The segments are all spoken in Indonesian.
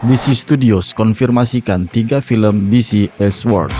DC Studios konfirmasikan 3 film DC Elseworlds.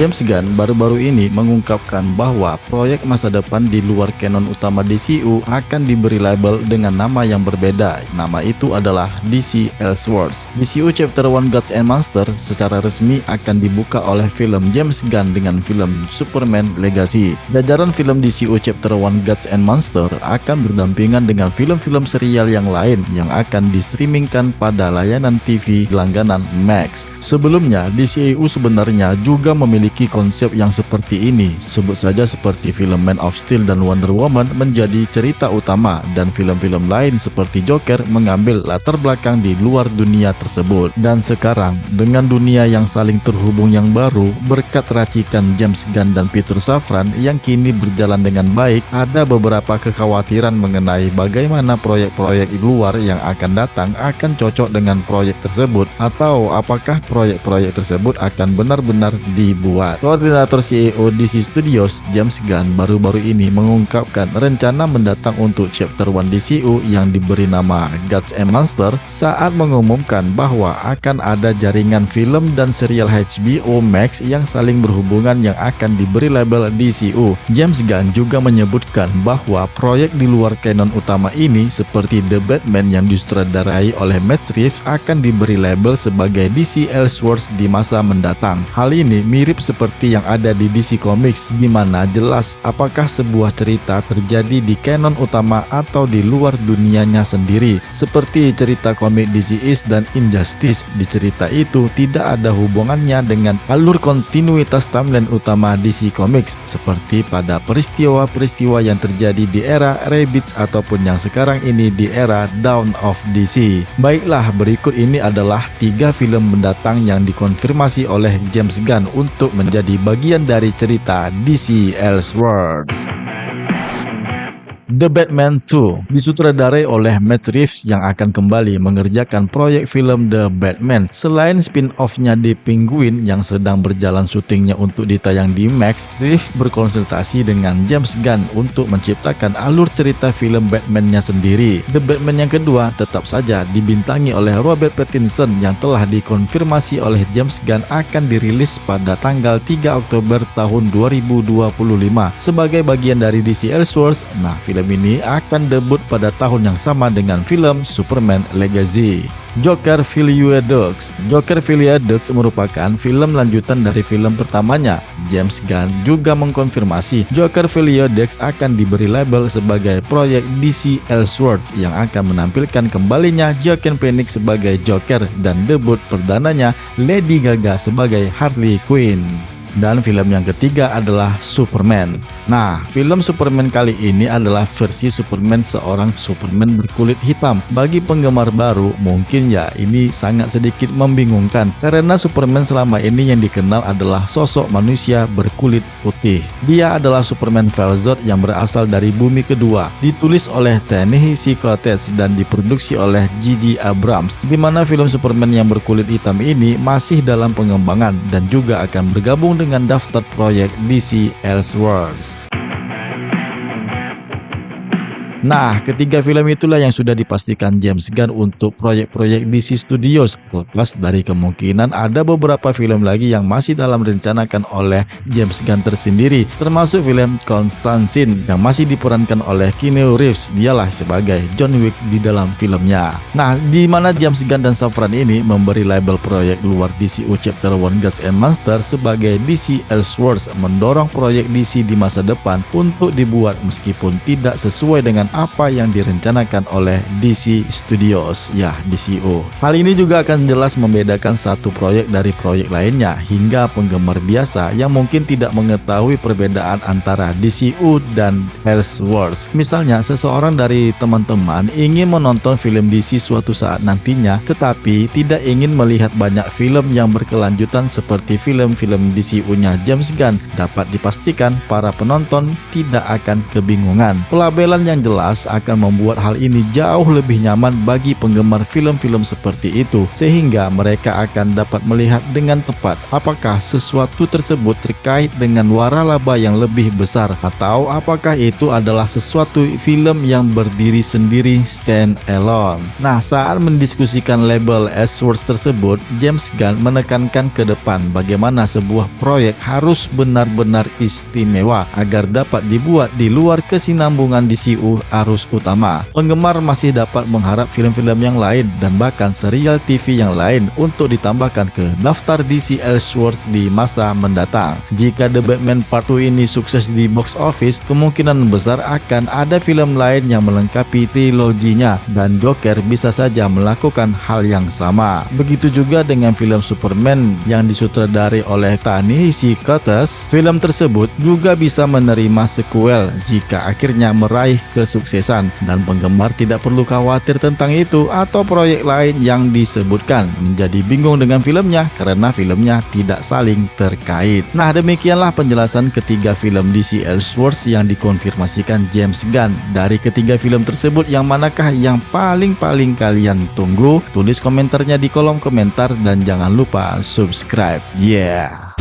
James Gunn baru-baru ini mengungkapkan bahwa proyek masa depan di luar kanon utama DCU akan diberi label dengan nama yang berbeda. Nama itu adalah DC Elseworlds. DCU Chapter 1 Gods and Monsters secara resmi akan dibuka oleh film James Gunn dengan film Superman Legacy. Jajaran film DCU Chapter 1 Gods and Monsters akan berdampingan dengan film-film serial yang lain yang akan di-streamingkan pada layanan TV langganan Max. Sebelumnya, DCU sebenarnya juga memiliki konsep yang seperti ini. Sebut saja seperti film Man of Steel dan Wonder Woman menjadi cerita utama, dan film-film lain seperti Joker mengambil latar belakang di luar dunia tersebut. Dan sekarang, dengan dunia yang saling terhubung yang baru, berkat racikan James Gunn dan Peter Safran yang kini berjalan dengan baik, ada beberapa kekhawatiran mengenai bagaimana proyek-proyek luar yang akan datang akan cocok dengan proyek tersebut, atau apakah proyek-proyek tersebut akan benar-benar dibuat. Koordinator CEO DC Studios, James Gunn, baru-baru ini mengungkapkan rencana mendatang untuk Chapter 1 DCU yang diberi nama Gods and Monsters saat mengumumkan bahwa akan ada jaringan film dan serial HBO Max yang saling berhubungan yang akan diberi label DCU. James Gunn juga menyebutkan bahwa proyek di luar kanon utama ini seperti The Batman yang disutradarai oleh Matt Reeves akan diberi label sebagai DC Elseworlds di masa mendatang. Hal ini mirip seperti yang ada di DC Comics, di mana jelas apakah sebuah cerita terjadi di kanon utama atau di luar dunianya sendiri. Seperti cerita komik DC Is dan Injustice, di cerita itu tidak ada hubungannya dengan alur kontinuitas timeline utama DC Comics, seperti pada peristiwa-peristiwa yang terjadi di era Rabbids ataupun yang sekarang ini di era Dawn of DC. Baiklah, berikut ini adalah 3 film mendatang yang dikonfirmasi oleh James Gunn untuk menjadi bagian dari cerita DC Elseworlds. The Batman 2 disutradarai oleh Matt Reeves yang akan kembali mengerjakan proyek film The Batman. Selain spin-off-nya The Penguin yang sedang berjalan syutingnya untuk ditayang di Max, Reeves berkonsultasi dengan James Gunn untuk menciptakan alur cerita film Batman-nya sendiri. The Batman yang kedua tetap saja dibintangi oleh Robert Pattinson yang telah dikonfirmasi oleh James Gunn akan dirilis pada tanggal 3 Oktober tahun 2025 sebagai bagian dari DC Elseworlds. Nah, film ini akan debut pada tahun yang sama dengan film Superman Legacy. Joker Folie Deux. Joker Folie Deux merupakan film lanjutan dari film pertamanya. James Gunn juga mengkonfirmasi Joker Folie Deux akan diberi label sebagai proyek DC Elseworlds yang akan menampilkan kembalinya Joaquin Phoenix sebagai Joker dan debut perdananya Lady Gaga sebagai Harley Quinn. Dan film yang ketiga adalah Superman. Nah, film Superman kali ini adalah versi Superman seorang Superman berkulit hitam. Bagi penggemar baru, mungkin ya ini sangat sedikit membingungkan karena Superman selama ini yang dikenal adalah sosok manusia berkulit putih. Dia adalah Superman Velzot yang berasal dari bumi kedua, ditulis oleh Ta-Nehisi Coates dan diproduksi oleh J.J. Abrams, di mana film Superman yang berkulit hitam ini masih dalam pengembangan dan juga akan bergabung dengan daftar proyek DC Elseworlds. Nah, ketiga film itulah yang sudah dipastikan James Gunn untuk proyek-proyek DC Studios. Terlepas dari kemungkinan ada beberapa film lagi yang masih dalam rencanakan oleh James Gunn tersendiri, termasuk film Constantine yang masih diperankan oleh Keanu Reeves. Dialah sebagai John Wick di dalam filmnya. Nah, di mana James Gunn dan Safran ini memberi label proyek luar DCU Chapter 1 Gods and Monsters sebagai DC Elseworlds, mendorong proyek DC di masa depan untuk dibuat meskipun tidak sesuai dengan apa yang direncanakan oleh DC Studios, ya DCU. Hal ini juga akan jelas membedakan satu proyek dari proyek lainnya hingga penggemar biasa yang mungkin tidak mengetahui perbedaan antara DCU dan Elseworlds. Misalnya, seseorang dari teman-teman ingin menonton film DC suatu saat nantinya, tetapi tidak ingin melihat banyak film yang berkelanjutan seperti film-film DCU-nya James Gunn. Dapat dipastikan para penonton tidak akan kebingungan. Pelabelan yang jelas Plus akan membuat hal ini jauh lebih nyaman bagi penggemar film-film seperti itu, sehingga mereka akan dapat melihat dengan tepat apakah sesuatu tersebut terkait dengan waralaba yang lebih besar atau apakah itu adalah sesuatu film yang berdiri sendiri stand alone. Nah, saat mendiskusikan label Elseworlds tersebut, James Gunn menekankan ke depan bagaimana sebuah proyek harus benar-benar istimewa agar dapat dibuat di luar kesinambungan DCU arus utama. Penggemar masih dapat mengharap film-film yang lain dan bahkan serial TV yang lain untuk ditambahkan ke daftar DC Elseworlds di masa mendatang. Jika The Batman Part 2 ini sukses di box office, kemungkinan besar akan ada film lain yang melengkapi triloginya dan Joker bisa saja melakukan hal yang sama. Begitu juga dengan film Superman yang disutradari oleh Ta-Nehisi Coates. Film tersebut juga bisa menerima sequel jika akhirnya meraih kesuksesan, dan penggemar tidak perlu khawatir tentang itu atau proyek lain yang disebutkan menjadi bingung dengan filmnya karena filmnya tidak saling terkait. Nah, demikianlah penjelasan ketiga film DC Elseworlds yang dikonfirmasikan James Gunn. Dari ketiga film tersebut, yang manakah yang paling kalian tunggu? Tulis komentarnya di kolom komentar dan jangan lupa subscribe. Yeah.